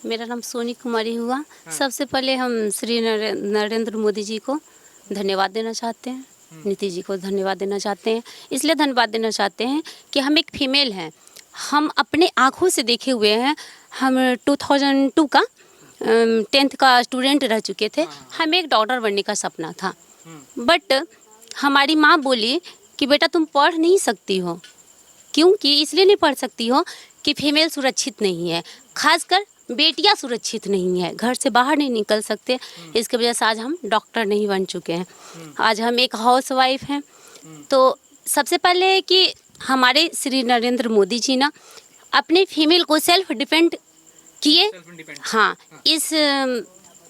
मेरा नाम सोनी कुमारी हुआ। सबसे पहले हम श्री नरेंद्र मोदी जी को धन्यवाद देना चाहते हैं, नीतीश जी को धन्यवाद देना चाहते हैं। इसलिए धन्यवाद देना चाहते हैं कि हम एक फीमेल हैं, हम अपने आँखों से देखे हुए हैं। हम 2002 का 10th का स्टूडेंट रह चुके थे। हमें एक डॉक्टर बनने का सपना था, बट हमारी माँ बोली कि बेटा तुम पढ़ नहीं सकती हो। क्योंकि इसलिए नहीं पढ़ सकती हो कि फीमेल सुरक्षित नहीं है, खासकर बेटियां सुरक्षित नहीं है, घर से बाहर नहीं निकल सकते। इसकी वजह से आज हम डॉक्टर नहीं बन चुके हैं, आज हम एक हाउस वाइफ हैं। तो सबसे पहले कि हमारे श्री नरेंद्र मोदी जी ना अपने फीमेल को सेल्फ डिपेंड किए। हाँ, इस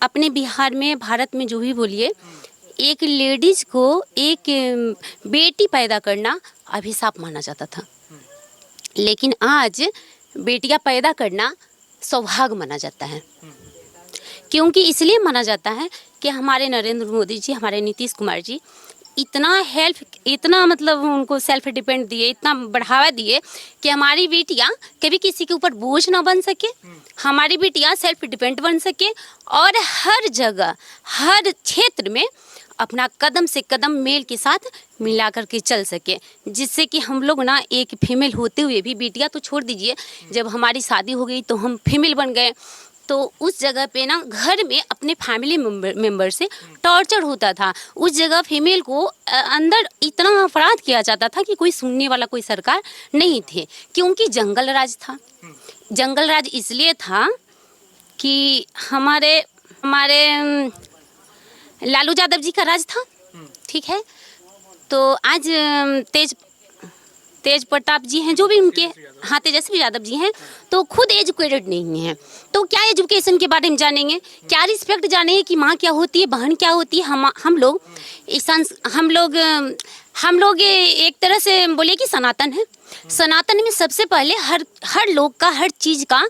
अपने बिहार में, भारत में जो भी बोलिए, एक लेडीज को एक बेटी पैदा करना अभिशाप माना जाता था, लेकिन आज बेटियां पैदा करना सौभाग्य माना जाता है। क्योंकि इसलिए माना जाता है कि हमारे नरेंद्र मोदी जी, हमारे नीतीश कुमार जी इतना हेल्प, इतना मतलब उनको सेल्फ डिपेंड दिए, इतना बढ़ावा दिए कि हमारी बेटियां कभी किसी के ऊपर बोझ ना बन सके, हमारी बेटियां सेल्फ डिपेंड बन सके और हर जगह, हर क्षेत्र में अपना कदम से कदम मेल के साथ मिला करके चल सके। जिससे कि हम लोग ना एक फीमेल होते हुए भी, बेटियां तो छोड़ दीजिए, जब हमारी शादी हो गई तो हम फीमेल बन गए, तो उस जगह पे ना घर में अपने फैमिली मेंबर से टॉर्चर होता था। उस जगह फीमेल को अंदर इतना अपराध किया जाता था कि कोई सुनने वाला कोई सरकार नहीं थे, क्योंकि जंगल राज था। जंगल राज इसलिए था कि हमारे लालू यादव जी का राज था, ठीक है। तो आज तेज प्रताप जी हैं, जो भी उनके, हाँ, तेजस्वी यादव जी हैं, तो खुद एजुकेटेड नहीं हैं। तो क्या एजुकेशन के बारे में जानेंगे, क्या रिस्पेक्ट जानेंगे कि माँ क्या होती है, बहन क्या होती है। हम लोग एक तरह से बोले कि सनातन है। सनातन में सबसे पहले हर लोग का, हर चीज़ का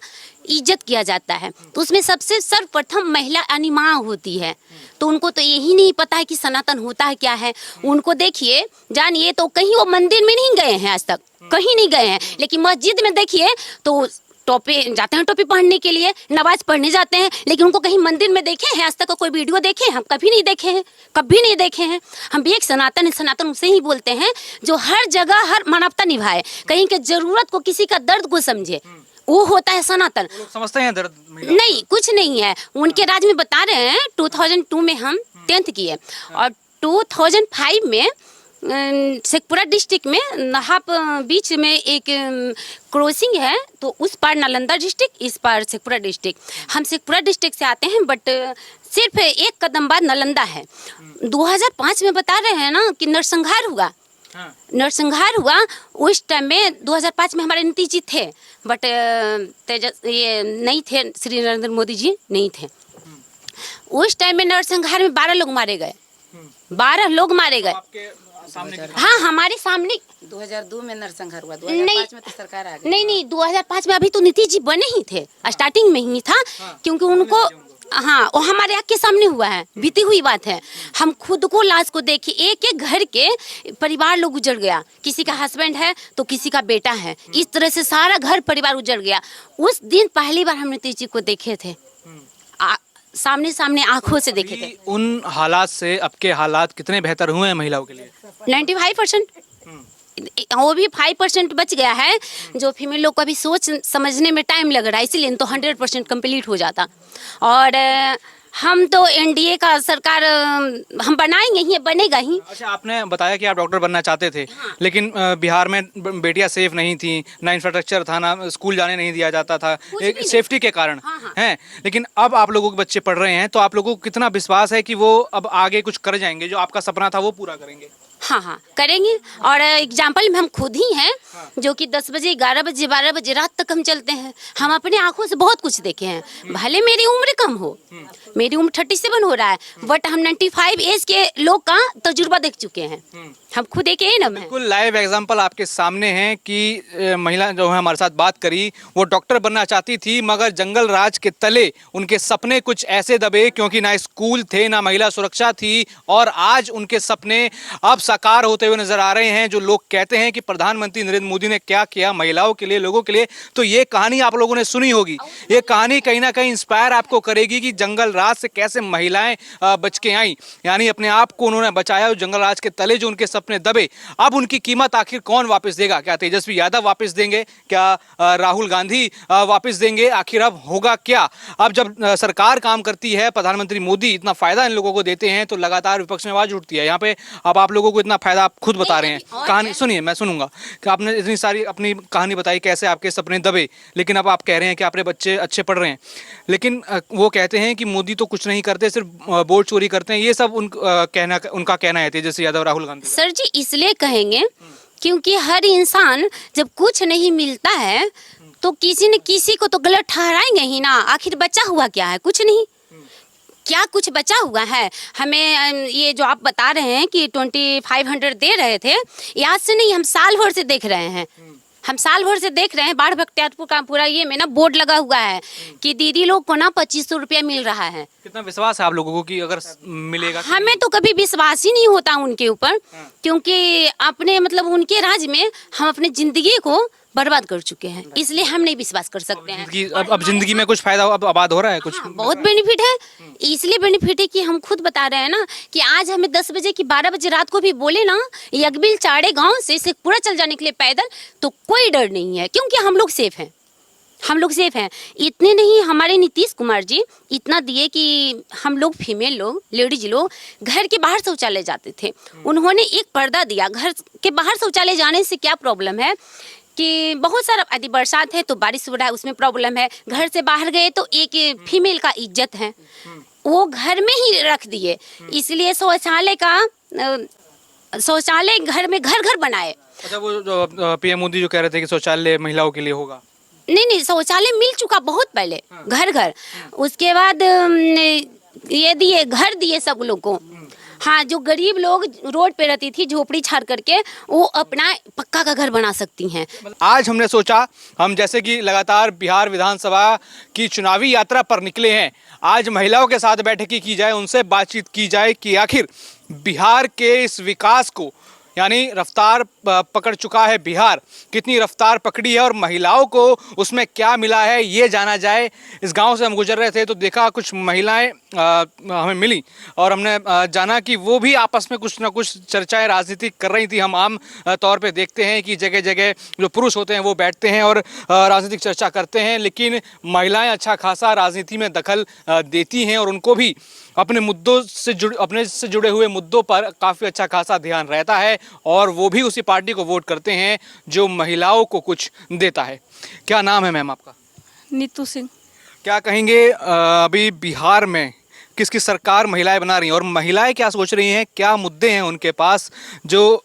इज्जत किया जाता है। तो उसमें सबसे सर्वप्रथम महिला यानी माँ होती है। तो उनको तो यही नहीं पता है कि सनातन होता है क्या है। उनको देखिए, जानिए, तो कहीं वो मंदिर में नहीं गए हैं, आज तक कहीं नहीं गए हैं, लेकिन मस्जिद में देखिए तो टोपी जाते हैं, टोपी पहनने के लिए नमाज पढ़ने जाते हैं, लेकिन उनको कहीं मंदिर में देखे हैं आज तक? कोई वीडियो देखे? हम कभी नहीं देखे हैं, कभी नहीं देखे हैं। हम भी एक सनातन है, सनातन उसे ही बोलते हैं जो हर जगह हर मानवता निभाए, कहीं के जरूरत को, किसी का दर्द को समझे, वो होता है सनातन। समझते हैं दर्द? नहीं, कुछ नहीं है। उनके राज में बता रहे हैं, 2002 में हम 10th किए और 2005 में शेखपुरा डिस्ट्रिक्ट में नहाप बीच में एक क्रॉसिंग है, तो उस पार नालंदा डिस्ट्रिक्ट, इस पार शेखपुरा डिस्ट्रिक्ट। हम शेखपुरा डिस्ट्रिक्ट से आते हैं, बट सिर्फ एक कदम बाद नालंदा है। 2005 में बता रहे हैं ना कि नरसंहार हुआ। नरसंहार हुआ उस टाइम में। 2005 में हमारे नीतीश जी थे, बट ये नहीं थे, श्री नरेंद्र मोदी जी नहीं थे। उस टाइम में नरसंहार में 12 लोग मारे गए, 12 लोग मारे गए। हाँ, हमारे सामने 2002 में नरसंहार हुआ, 2005 में तो सरकार आ गई। नहीं, 2005 में अभी तो नीतीश जी बने ही थे, स्टार्टिंग में ही था। क्योंकि उनको, हाँ, वो हमारे आँख के सामने हुआ है, बीती हुई बात है। हम खुद को लाश को देखे, एक एक घर के परिवार लोग उजड़ गया। किसी का हस्बैंड है तो किसी का बेटा है, इस तरह से सारा घर परिवार उजड़ गया। उस दिन पहली बार हम नीतीश जी को देखे थे, सामने आंखों से देखे थे। उन हालात से अब के हालात कितने बेहतर हुए हैं महिलाओं के लिए? 95%। वो भी 5% बच गया है, जो फीमेल लोग को अभी सोच समझने में टाइम लग रहा है, इसीलिए तो 100% कंप्लीट हो जाता। और हम तो एनडीए का सरकार हम बनाएंगे ही, बनेगा ही। अच्छा, आपने बताया कि आप डॉक्टर बनना चाहते थे, लेकिन बिहार में बेटियां सेफ नहीं थी, ना इंफ्रास्ट्रक्चर था, ना स्कूल जाने नहीं दिया जाता था, एक सेफ्टी के कारण हैं। लेकिन अब आप लोगों के बच्चे पढ़ रहे हैं, तो आप लोगों को कितना विश्वास है कि वो अब आगे कुछ कर जाएंगे, जो आपका सपना था वो पूरा करेंगे? हाँ, करेंगे। और एग्जाम्पल में हम खुद ही हैं, जो कि 10 बजे, 11 बजे, 12 बजे रात तक हम चलते हैं। हम अपने आंखों से बहुत कुछ देखे हैं। भले मेरी उम्र कम हो, मेरी उम्र 37 हो रहा है, बट हम 95 एज के लोग का तजुर्बा देख चुके हैं। हम खुद एक है ना। बिल्कुल लाइव एग्जांपल आपके सामने है कि महिला जो है हमारे साथ बात करी, वो डॉक्टर बनना चाहती थी, मगर जंगल राज के तले उनके सपने कुछ ऐसे दबे, क्योंकि ना स्कूल थे, ना महिला सुरक्षा थी, और आज उनके सपने अब साकार होते हुए नजर आ रहे हैं। जो लोग कहते हैं कि प्रधानमंत्री नरेंद्र मोदी ने क्या किया महिलाओं के लिए, लोगों के लिए, तो ये कहानी आप लोगों ने सुनी होगी। ये कहानी कहीं ना कहीं इंस्पायर आपको करेगी कि जंगल राज से कैसे महिलाएं बच के आई, यानी अपने आप को उन्होंने बचाया। जंगल राज के तले जो उनके सपने दबे, अब उनकी कीमत आखिर कौन वापस देगा? क्या तेजस्वी यादव वापस देंगे? क्या राहुल गांधी वापस देंगे? आखिर अब होगा क्या? अब जब सरकार काम करती है, प्रधानमंत्री मोदी इतना फायदा इन लोगों को देते हैं, तो लगातार विपक्ष में आवाज उठती है। यहाँ पे अब आप लोगों को इतना फायदा आप खुद बता रहे हैं, कहानी सुनिए, मैं सुनूंगा कि आपने इतनी सारी अपनी कहानी बताई कैसे आपके सपने दबे, लेकिन अब आप कह रहे हैं कि आपके बच्चे अच्छे पढ़ रहे हैं। लेकिन वो कहते हैं कि मोदी तो कुछ नहीं करते, सिर्फ वोट चोरी करते हैं। ये सब उनका कहना है, तेजस्वी यादव, राहुल गांधी। सर जी इसलिए कहेंगे क्योंकि हर इंसान जब कुछ नहीं मिलता है तो किसी न किसी को तो गलत ठहराएंगे ही ना। आखिर बचा हुआ क्या है? कुछ नहीं। क्या कुछ बचा हुआ है? हमें ये जो आप बता रहे हैं कि 2500 दे रहे थे, याद से नहीं, हम साल भर से देख रहे हैं। हम साल भर से देख रहे हैं। बाढ़ बख्तियारपुर का पूरा ये में ना बोर्ड लगा हुआ है कि दीदी लोग को ना 2500 रुपया मिल रहा है। कितना विश्वास है आप लोगों को कि अगर मिलेगा? हमें तो कभी विश्वास ही नहीं होता उनके ऊपर, क्योंकि अपने मतलब उनके राज में हम अपनी जिंदगी को बर्बाद कर चुके हैं, इसलिए हम नहीं विश्वास कर सकते हैं। अब जिंदगी में कुछ फायदा अब आबाद हो रहा है? कुछ बहुत बेनिफिट है। इसलिए बेनिफिट है कि हम खुद बता रहे हैं ना कि आज हमें 10 बजे की 12 बजे रात को भी बोले ना यकबिल चाड़े गांव से पूरा चल जाने के लिए पैदल, तो कोई डर नहीं है, क्योंकि हम लोग सेफ हैं। हम लोग सेफ हैं। इतने नहीं, हमारे नीतीश कुमार जी इतना दिए कि हम लोग फीमेल लोग, लेडीज लोग घर के बाहर शौचालय जाते थे, उन्होंने एक पर्दा दिया। घर के बाहर शौचालय जाने से क्या प्रॉब्लम है कि बहुत सारा, यदि बरसात है तो बारिश हो रहा है उसमें प्रॉब्लम है। घर से बाहर गए तो एक फीमेल का इज्जत है, वो घर में ही रख दिए। इसलिए शौचालय घर में घर घर बनाए। अच्छा, वो जो पीएम मोदी जो कह रहे थे कि शौचालय महिलाओं के लिए होगा, नहीं, शौचालय मिल चुका बहुत पहले, घर घर। उसके बाद ये दिए, घर दिए सब लोग को। हाँ, जो गरीब लोग रोड पे रहती थी झोपड़ी छाड़ करके, वो अपना पक्का का घर बना सकती हैं। आज हमने सोचा, हम जैसे कि लगातार बिहार विधानसभा की चुनावी यात्रा पर निकले हैं, आज महिलाओं के साथ बैठकें की जाए, उनसे बातचीत की जाए कि आखिर बिहार के इस विकास को, यानी रफ्तार पकड़ चुका है बिहार, कितनी रफ्तार पकड़ी है और महिलाओं को उसमें क्या मिला है, ये जाना जाए। इस गांव से हम गुजर रहे थे तो देखा कुछ महिलाएं हमें मिली और हमने जाना कि वो भी आपस में कुछ ना कुछ चर्चाएं राजनीतिक कर रही थी। हम आम तौर पे देखते हैं कि जगह जगह जो पुरुष होते हैं वो बैठते हैं और राजनीतिक चर्चा करते हैं, लेकिन महिलाएं अच्छा खासा राजनीति में दखल देती हैं और उनको भी अपने से जुड़े हुए मुद्दों पर काफ़ी अच्छा खासा ध्यान रहता है और वो भी उसी पार्टी को वोट करते हैं जो महिलाओं को कुछ देता है। क्या नाम है मैम आपका? नीतू सिंह। क्या कहेंगे अभी बिहार में किस किस सरकार महिलाएं बना रही हैं और महिलाएं क्या सोच रही हैं, क्या मुद्दे हैं उनके पास जो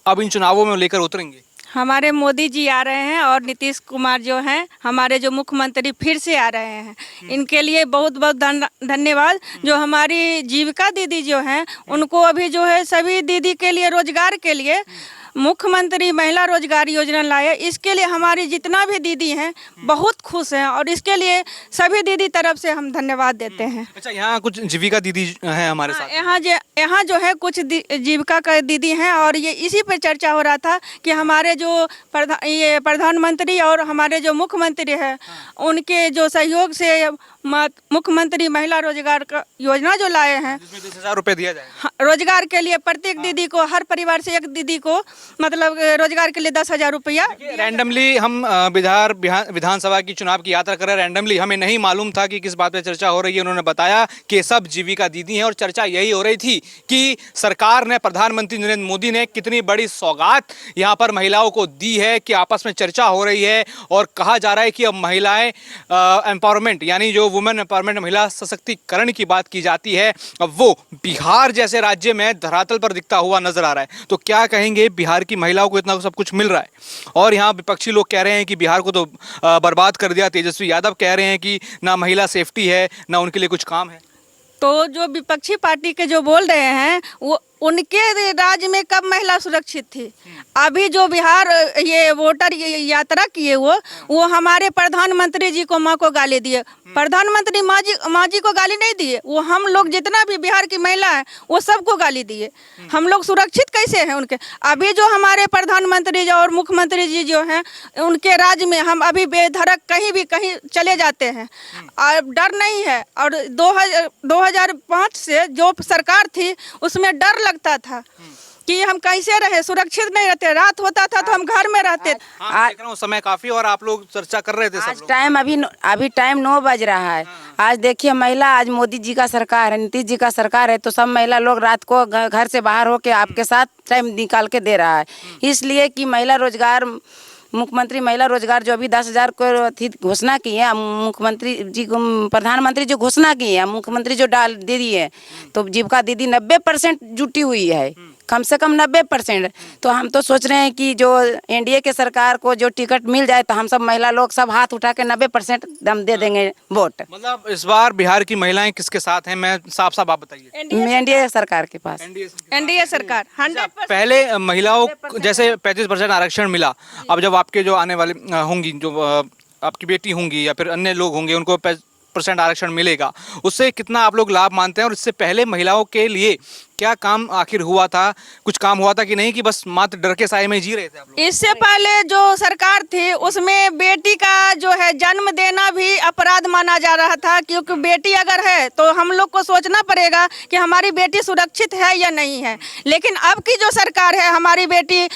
अब इन चुनावों में लेकर उतरेंगे? हमारे मोदी जी आ रहे हैं और नीतीश कुमार जो हैं हमारे जो मुख्यमंत्री फिर से आ रहे हैं, इनके लिए बहुत बहुत धन्यवाद। जो हमारी जीविका दीदी जो हैं उनको अभी जो है सभी दीदी के लिए रोजगार के लिए मुख्यमंत्री महिला रोजगार योजना लाए। इसके लिए हमारी जितना भी दीदी हैं बहुत खुश हैं और इसके लिए सभी दीदी तरफ से हम धन्यवाद देते हैं। अच्छा, यहाँ कुछ जीविका दीदी हैं हमारे साथ? यहाँ जो है कुछ जीविका का दीदी हैं और ये इसी पे चर्चा हो रहा था कि हमारे जो प्रधानमंत्री और हमारे जो मुख्यमंत्री हैं उनके जो सहयोग से मुख्यमंत्री महिला रोजगार का योजना जो लाए हैं, 10,000 रुपए दिया जाएगा रोजगार के लिए प्रत्येक दीदी को, हर परिवार से एक दीदी को मतलब रोजगार के लिए 10,000 रुपया। रैंडमली हम बिहार विधानसभा की चुनाव की यात्रा कर रहे हैं, रैंडमली हमें नहीं मालूम था कि किस बात पे चर्चा हो रही है। उन्होंने बताया कि सब जीविका दीदी हैं और चर्चा यही हो रही थी कि सरकार ने, प्रधानमंत्री नरेंद्र मोदी ने कितनी बड़ी सौगात यहाँ पर महिलाओं को दी है कि आपस में चर्चा हो रही है और कहा जा रहा है कि अब महिलाएं एम्पावरमेंट, यानी जो वुमेन एम्पावरमेंट, महिला सशक्तिकरण की बात की जाती है, अब वो बिहार जैसे राज्य में धरातल पर दिखता हुआ नजर आ रहा है। तो क्या कहेंगे, बिहार की महिलाओं को इतना सब कुछ मिल रहा है और यहाँ विपक्षी लोग कह रहे हैं कि बिहार को तो बर्बाद कर दिया। तेजस्वी यादव कह रहे हैं कि ना महिला सेफ्टी है ना उनके लिए कुछ काम है। तो जो विपक्षी पार्टी के जो बोल रहे हैं वो उनके राज्य में कब महिला सुरक्षित थी? अभी जो बिहार ये वोटर यात्रा किए वो हमारे प्रधानमंत्री जी को माँ को गाली दिए। प्रधानमंत्री माँ जी को गाली नहीं दिए, वो हम लोग जितना भी बिहार की महिला है वो सबको गाली दिए। हम लोग सुरक्षित कैसे हैं उनके? अभी जो हमारे प्रधानमंत्री जी और मुख्यमंत्री जी जो हैं उनके राज्य में हम अभी बेधड़क कहीं चले जाते हैं और डर नहीं है। और 2005 से जो सरकार थी उसमें डर लगता था कि हम कैसे रहे, सुरक्षित नहीं रहते। रात होता था तो हम घर में रहते। हाँ, देख रहा हूँ समय काफी और आप लोग चर्चा कर रहे थे सब आज लोग। टाइम अभी टाइम 9 बज रहा है। आज देखिए महिला, आज मोदी जी का सरकार है, नीतीश जी का सरकार है, तो सब महिला लोग रात को घर से बाहर होके आपके साथ टाइम निकाल के दे रहा है। इसलिए कि महिला रोजगार, मुख्यमंत्री महिला रोजगार जो अभी 10,000 को थी घोषणा की है, मुख्यमंत्री जी को, प्रधानमंत्री जो घोषणा की है, मुख्यमंत्री जो डाल दे दी है, तो जीविका दीदी 90% जुटी हुई है, कम से कम 90%। तो हम तो सोच रहे हैं कि जो एनडीए के सरकार को जो टिकट मिल जाए तो हम सब महिला लोग सब हाथ उठा के 90% दम दे देंगे वोट। मतलब इस बार बिहार की महिलाएं किसके साथ हैं, मैं साफ साफ आप बताइए। एनडीए सरकार के पास। एनडीए सरकार 100%। पहले महिलाओं को जैसे 35% आरक्षण मिला, अब जब आपके जो आने वाले होंगी, जो आपकी बेटी होंगी या फिर अन्य लोग होंगे, उनको 5% आरक्षण मिलेगा, उससे कितना आप लोग लाभ मानते हैं? और इससे पहले महिलाओं के लिए क्या काम आखिर हुआ था? कुछ काम हुआ था कि नहीं, कि बस मात्र डर के साए में जी रहे थे आप लोग? इससे पहले जो सरकार थी उसमें बेटी का जो है जन्म देना भी अपराध माना जा रहा था, क्योंकि बेटी अगर है तो हम लोग को सोचना पड़ेगा कि हमारी बेटी सुरक्षित है या नहीं है। लेकिन अब की जो सरकार है, हमारी बेटी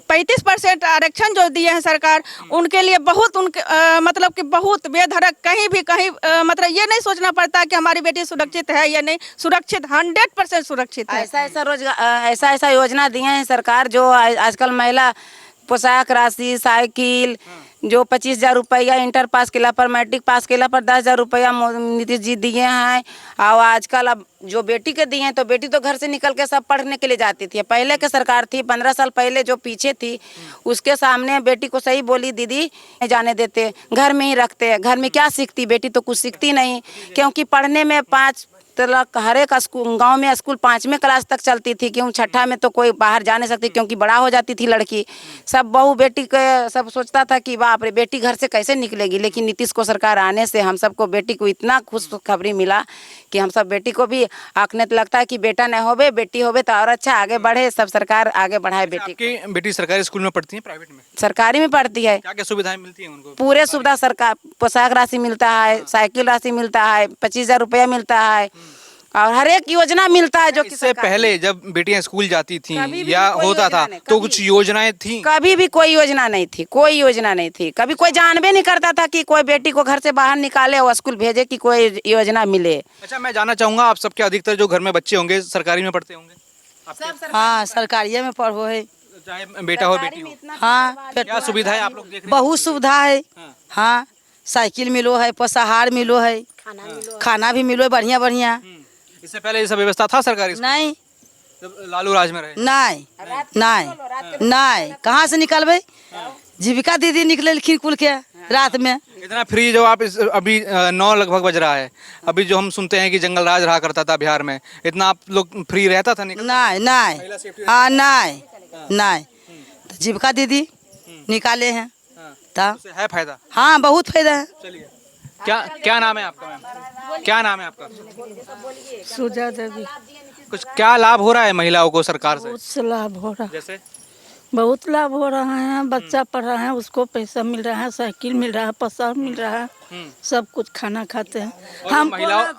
35% आरक्षण जो दिए हैं सरकार, उनके लिए बहुत मतलब कि बहुत बेधड़क कहीं मतलब ये नहीं सोचना पड़ता कि हमारी बेटी सुरक्षित है या नहीं। सुरक्षित 100% सुरक्षित है। ऐसा योजना दिए हैं सरकार, जो आजकल महिला पोशाक राशि, साइकिल, जो 25,000 रुपया इंटर पास केला पर, मैट्रिक पास केला पर 10,000 रुपया नीतीश जी दिए हैं। और आजकल अब जो बेटी के दिए हैं, तो बेटी तो घर से निकल के सब पढ़ने के लिए जाती थी। पहले के सरकार थी 15 साल पहले जो पीछे थी, उसके सामने बेटी को सही बोली दीदी नहीं जाने देते, घर में ही रखते। घर में क्या सीखती बेटी? तो कुछ सीखती नहीं, क्योंकि पढ़ने में 5 तक हर एक स्कूल, गांव में स्कूल 5वीं क्लास तक चलती थी, क्यों 6ठा में तो कोई बाहर जा नहीं सकती, क्योंकि बड़ा हो जाती थी लड़की। सब बहू बेटी के सब सोचता था कि बाप रे बेटी घर से कैसे निकलेगी। लेकिन नीतीश को सरकार आने से हम सबको बेटी को इतना खुशखबरी मिला कि हम सब बेटी को भी आंखने तो लगता है कि बेटा नहीं होवे, बेटी होवे तो और अच्छा आगे बढ़े। सब सरकार आगे बढ़ाए बेटी को। आपकी बेटी सरकारी स्कूल में पढ़ती है, प्राइवेट में? सरकारी में पढ़ती है। क्या क्या सुविधाएं मिलती हैं उनको? पूरे सुविधा सरकार, पोशाक राशि मिलता है, साइकिल राशि मिलता है, 25,000 रुपया मिलता है, और हर एक योजना मिलता है। जो इससे पहले जब बेटियां स्कूल जाती थी या होता था तो कुछ योजनाएं थी? कभी भी कोई योजना नहीं थी, कोई योजना नहीं थी। कभी कोई जानबे नहीं करता था कि कोई बेटी को घर से बाहर निकाले और स्कूल भेजे कि कोई योजना मिले। अच्छा, मैं जानना चाहूंगा, आप सबके अधिकतर जो घर में बच्चे होंगे सरकारी में पढ़ते होंगे? हाँ, सरकारी में पढ़ो है, चाहे बेटा हो बेटी हो। हाँ, क्या सुविधाएं आप लोग देख रहे हैं? बहुत सुविधा है। हाँ, साइकिल मिलो है, पोषाहार मिलो है, खाना भी मिलो है बढ़िया बढ़िया। इससे पहले ये सब व्यवस्था था सरकारी स्कूल? नहीं, जब लालू राज में रहे? नहीं, कहाँ से निकलबे? जीविका दीदी निकले कुल के रात में। इतना फ्री जो आप अभी 9 लगभग बज रहा है, अभी जो हम सुनते हैं कि जंगल राज रहा करता था बिहार में, इतना आप लोग फ्री रहता था? नहीं, तो जीविका दीदी निकाले हैं तब है फायदा? हाँ, बहुत फायदा है। चलिए, क्या नाम है आपका मैम? क्या नाम है आपका? सुजा देवी। कुछ क्या लाभ हो रहा है महिलाओं को सरकार से? बहुत लाभ हो रहा है, जैसे बहुत लाभ हो रहा है। बच्चा पढ़ रहा है, उसको पैसा मिल रहा है, साइकिल मिल रहा है, पोशाक मिल रहा है, सब कुछ खाना खाते हैं। हम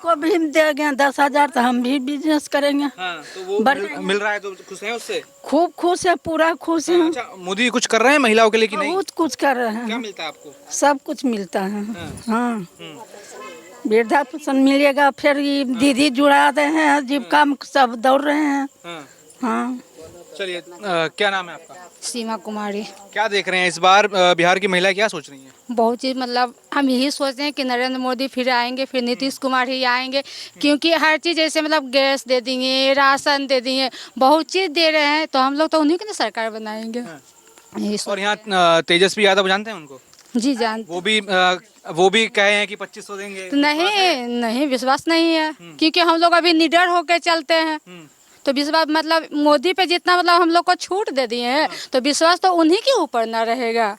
को भी देंगे 10,000 तो हम भी बिजनेस करेंगे। तो वो मिल रहा है तो खुश हैं उससे? खूब खुश है, पूरा खुश है। अच्छा, मोदी कुछ कर रहे हैं महिलाओं के लिए कि नहीं? बहुत कुछ कर रहे हैं। क्या मिलता है आपको? सब कुछ मिलता है। हाँ, वृद्धा पेंशन मिलेगा, फिर ये दीदी जुड़ा रहे हैं, जीविका सब दौड़ रहे हैं। हाँ, चलिए, क्या नाम है आपका? सीमा कुमारी। क्या देख रहे हैं इस बार बिहार की महिलाएं क्या सोच रही हैं? बहुत चीज़, मतलब हम यही सोच रहे हैं कि नरेंद्र मोदी फिर आएंगे, फिर नीतीश कुमार ही आएंगे, क्योंकि हर चीज़ जैसे मतलब गैस दे देंगे, राशन दे देंगे, बहुत चीज़ दे रहे हैं, तो हम लोग तो उन्हीं की ना सरकार बनाएंगे। यही और यहाँ तेजस्वी यादव जानते हैं उनको? जी जान। वो भी कहे हैं कि 2500 देंगे। तो नहीं, विश्वास नहीं है, क्योंकि हम लोग अभी निडर होकर चलते हैं। तो विश्वास मतलब मोदी पे जितना मतलब हम लोग को छूट दे दिए हैं तो विश्वास तो उन्हीं के ऊपर ना रहेगा,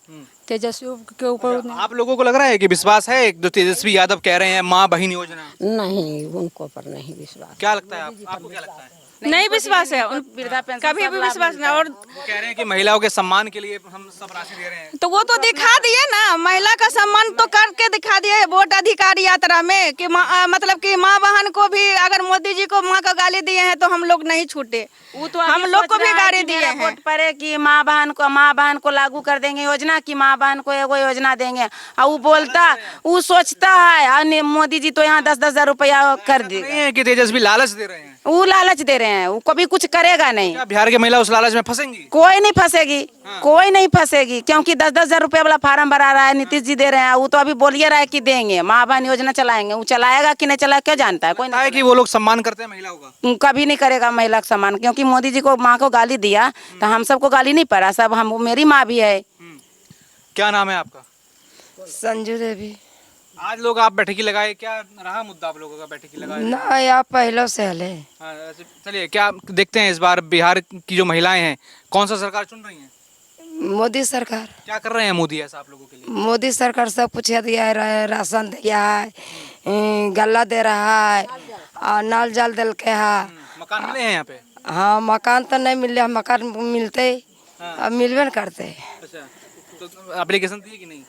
तेजस्वी के ऊपर उतना। आप लोगों को लग रहा है कि विश्वास है जो तेजस्वी यादव कह रहे हैं माँ बहन योजना? नहीं, उनको पर नहीं विश्वास। क्या लगता है आपको क्या लगता है? नहीं विश्वास है वृद्धा पेंशन कभी सब भी लाभ विश्वास मिलता नहीं। है। और वो कह रहे हैं कि महिलाओं के सम्मान के लिए हम सब राशि दे रहे हैं। तो वो तो दिखा दिए ना, महिला का सम्मान तो करके दिखा दिए वोट अधिकार यात्रा में कि मतलब कि माँ बहन को भी अगर मोदी जी को माँ का गाली दिए हैं तो हम लोग नहीं छूटे, वो तो हम अभी लोग सोच को भी रहा है गाली कि दिए मेरा हैं। वोट पड़े कि माँ बहन को लागू कर देंगे योजना, कि माँ बहन को एगो योजना देंगे। और वो बोलता, वो सोचता है और मोदी जी तो यहाँ 10,000 रुपया कर नहीं देगा। है कि तेजस्वी लालच दे रहे हैं? वो लालच दे रहे हैं, वो कभी कुछ करेगा नहीं। क्या बिहार की महिला उस लालच में फंसेंगी? कोई नहीं फंसेगी, कोई नहीं फंसेगी, क्योंकि 10,000 रुपया वाला फार्म भरा रहा है, नीतीश जी दे रहे हैं। वो तो अभी बोलिए रहा है कि देंगे, माँ बहन योजना चलाएंगे। वो चलाएगा कि नहीं चलाएगा क्या जानता है, कोई लगता है कि वो लोग सम्मान करते हैं महिलाओं का? नहीं कभी नहीं करेगा महिला का सम्मान, क्योंकि मोदी जी को माँ को गाली दिया तो हम सबको गाली नहीं पड़ा, सब हम मेरी माँ भी है। क्या नाम है आपका? संजू देवी। आज लोग आप बैठकी लगाए, क्या रहा मुद्दा आप लोगों का बैठकी लगाए? ना या पहले से हले हाँ, चलिए क्या देखते हैं इस बार बिहार की जो महिलाएं हैं कौन सा सरकार चुन रही हैं? मोदी सरकार, क्या कर रहे हैं मोदी ऐसा आप लोगों के लिए? मोदी सरकार सब कुछ दिया है, राशन दिया है, गल्ला दे रहा है और नल जल दिल के है। मकान मिले हैं यहाँ पे? हाँ, मकान तो नहीं मिले, मकान मिलते अब मिलवे न करते। अच्छा, तो एप्लीकेशन दिए कि नहीं?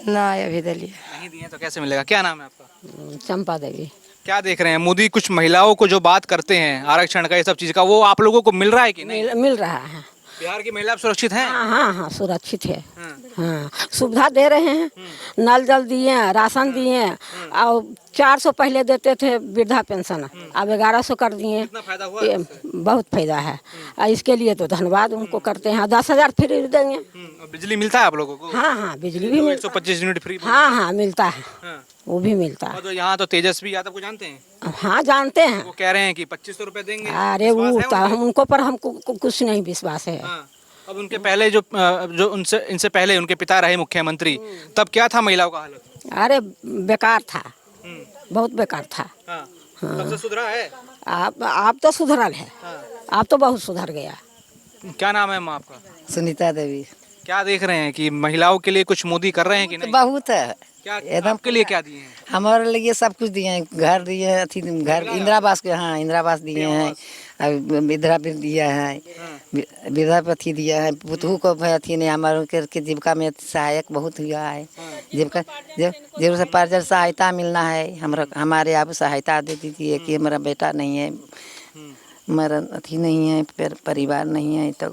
ना अभी दिलिए नहीं दिए तो कैसे मिलेगा? क्या नाम है आपका? चंपा देवी। क्या देख रहे हैं मोदी कुछ महिलाओं को जो बात करते हैं आरक्षण का, ये सब चीज का, वो आप लोगों को मिल रहा है कि नहीं? मिल रहा है। बिहार की महिला सुरक्षित हैं? हाँ, सुरक्षित है। हाँ, सुविधा दे रहे हैं, नल जल दिए हैं, राशन दिए हैं। और 400 पहले देते थे वृद्धा पेंशन, अब 1100 कर दिए। कितना फायदा हुआ? बहुत फायदा है। इसके लिए तो धन्यवाद उनको करते हैं। 10,000 फ्री देंगे। और बिजली मिलता है आप लोगों को? हाँ, बिजली भी मिलता 125 यूनिट फ्री? है। हाँ, मिलता है, हाँ। वो भी मिलता है। और जो यहाँ तो तेजस्वी यादव को जानते हैं, हाँ, जानते हैं। वो कह रहे हैं कि 2500 रुपए देंगे। अरे विश्वास वो है तो उनको? उनको पर हमको कुछ नहीं विश्वास है। हाँ। अब उनके पहले जो उनसे इनसे पहले उनके पिता रहे मुख्यमंत्री, तब क्या था महिलाओं का हालत? अरे बेकार था, बहुत बेकार था। हाँ। तब से सुधरा है? आप तो सुधरल है, आप तो बहुत सुधर गया। क्या नाम है माँ आपका? सुनीता देवी। क्या देख रहे हैं कि महिलाओं के लिए कुछ मोदी कर रहे हैं कि नहीं? बहुत है, क्या आपके लिए क्या दिए हैं? हमारे लिए सब कुछ दिए हैं, घर दिए हैं, अथी घर इंदिरा आवास के, हाँ इंदिरा आवास दिए हैं, वृद्धा भी दिया है, वृद्धा पे अथी दिया है, पुतहू को भी अथी नहीं, हमारे के जीविका में सहायक बहुत हुआ है। जीविका जरूर से पार्जर सहायता मिलना है, हमारे आप सहायता दे दीजिए कि हमारा बेटा नहीं है, हमारा अथी नहीं है, परिवार नहीं है, तो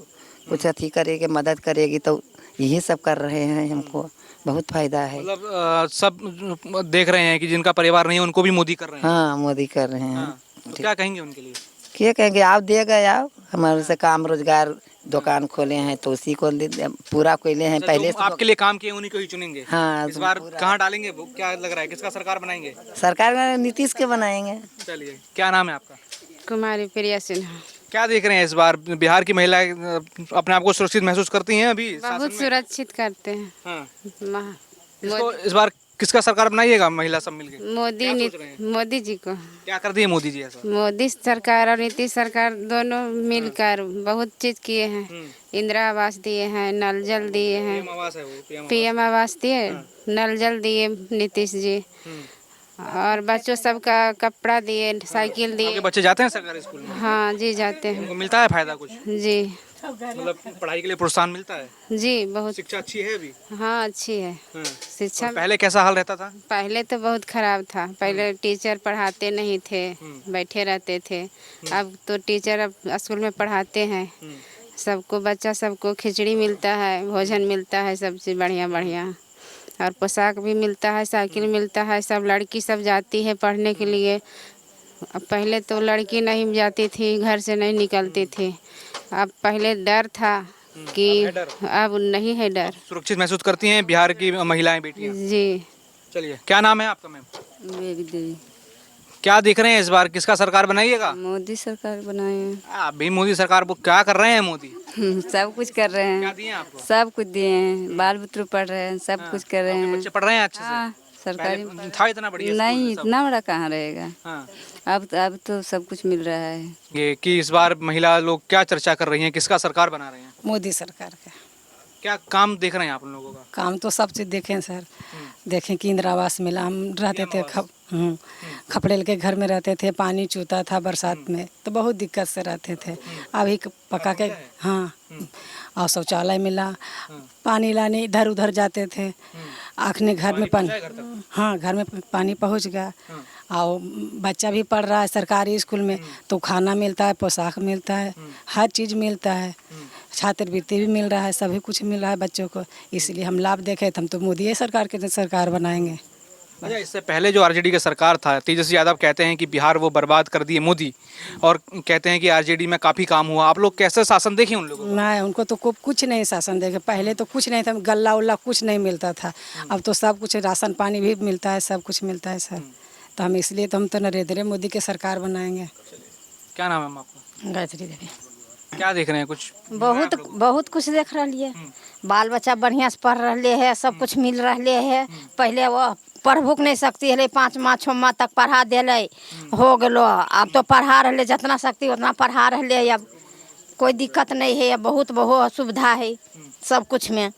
कुछ अथी करेगी, मदद करेगी, तो यही सब कर रहे हैं। हमको बहुत फायदा है। मतलब सब देख रहे हैं कि जिनका परिवार नहीं है उनको भी मोदी कर रहे हैं। हाँ, मोदी कर रहे हैं। हाँ। तो क्या कहेंगे उनके लिए? क्या कहेंगे, आप दे गए, आप हमारे से काम रोजगार दुकान खोले हैं तो उसी को पूरा कोले हैं। पहले जो आपके लिए काम किए उन्हीं को ही चुनेंगे? हाँ, इस बार कहाँ डालेंगे? वो क्या लग रहा है, किसका सरकार बनाएंगे? सरकार में नीतीश के बनाएंगे। चलिए, क्या नाम है आपका? कुमारी प्रिया सिन्हा। क्या देख रहे हैं इस बार बिहार की महिलाएं अपने आप को सुरक्षित महसूस करती हैं अभी बहुत शासन में? सुरक्षित करते हैं। हाँ। इस बार किसका सरकार बनाइएगा महिला सब मिलके? मोदी जी को। क्या कर दिए मोदी जी ऐसा? मोदी सरकार और नीतीश सरकार दोनों मिलकर बहुत चीज किए हैं। इंदिरा आवास दिए हैं, नल जल दिए हैं, पीएम आवास दिए, नल जल दिए नीतीश जी, और बच्चों सबका कपड़ा दिए, साइकिल दिए। आपके बच्चे जाते हैं सरकारी स्कूल में? हाँ जी, जाते हैं। उनको मिलता है फायदा कुछ? जी, मतलब पढ़ाई के लिए प्रोत्साहन मिलता है? जी बहुत। शिक्षा अच्छी है अभी? हाँ, अच्छी है शिक्षा। और पहले कैसा हाल रहता था? पहले तो बहुत खराब था। पहले टीचर पढ़ाते नहीं थे, बैठे रहते थे। अब तो टीचर अब स्कूल में पढ़ाते हैं, सबको बच्चा सबको खिचड़ी मिलता है, भोजन मिलता है, सब चीज़ बढ़िया बढ़िया, और पोशाक भी मिलता है, साइकिल मिलता है। सब लड़की सब जाती है पढ़ने के लिए। अब पहले तो लड़की नहीं जाती थी, घर से नहीं निकलती थी। अब पहले डर था कि अब नहीं है डर। सुरक्षित महसूस करती हैं बिहार की महिलाएं, बेटियां? जी। चलिए, क्या नाम है आपका मैम? मेरी देवी। क्या देख रहे हैं इस बार किसका सरकार बनाइएगा? मोदी सरकार बनाए। अभी मोदी सरकार वो क्या कर रहे हैं मोदी? सब कुछ कर रहे क्या हैं, दिए आपको? सब कुछ दिए हैं, बाल बुतरू पढ़ रहे हैं, सब कुछ कर रहे हैं। बच्चे पढ़ रहे हैं अच्छे से? हाँ, सरकारी पहले था इतना बढ़िया स्कूल नहीं, में सब? इतना बड़ा कहाँ रहेगा। हाँ। अब तो सब कुछ मिल रहा है। ये कि इस बार महिला लोग क्या चर्चा कर रही हैं, किसका सरकार बना रहे हैं? मोदी सरकार का क्या काम देख रहे हैं आप लोगों का? काम तो सब चीज़ देखें सर। देखें कि इंदिरा आवास मिला, हम रहते थे खपड़ेल के घर में रहते थे, पानी चूता था बरसात में, तो बहुत दिक्कत से रहते थे। अभी पका के हाँ, और शौचालय मिला, पानी लाने इधर उधर जाते थे, आखने घर में पानी, हाँ घर में पानी पहुंच गया। और बच्चा भी पढ़ रहा है सरकारी स्कूल में, तो खाना मिलता है, पोशाक मिलता है, हर चीज़ मिलता है, छात्रवृत्ति भी मिल रहा है, सभी कुछ मिल रहा है बच्चों को। इसलिए हम लाभ देखे तो हम तो मोदी सरकार के सरकार बनाएंगे। अच्छा, इससे पहले जो आरजेडी की सरकार था, तेजस्वी यादव कहते हैं कि बिहार वो बर्बाद कर दिए मोदी, और कहते हैं कि आरजेडी में काफ़ी काम हुआ। आप लोग कैसे शासन देखे उन लोगों को? नहीं, उनको तो कुछ नहीं शासन देखे। पहले तो कुछ नहीं था, गल्ला उल्ला कुछ नहीं मिलता था। अब तो सब कुछ, राशन पानी भी मिलता है, सब कुछ मिलता है सर। तो हम इसलिए तो हम तो नरेंद्र मोदी के सरकार बनाएंगे। क्या नाम है आपका? गायत्री देवी। क्या देख रहे हैं? कुछ बहुत कुछ देख रही है। बाल बच्चा बढ़िया से पढ़ रहे है, सब कुछ मिल रहे है। पहले वो पढ़बो नहीं सकती है, 5मा 6मा तक पढ़ा दिले हो गलो। अब तो पढ़ा रहे, जितना सकती उतना पढ़ा रहे। अब कोई दिक्कत नहीं है, अब बहुत सुविधा है सब कुछ में।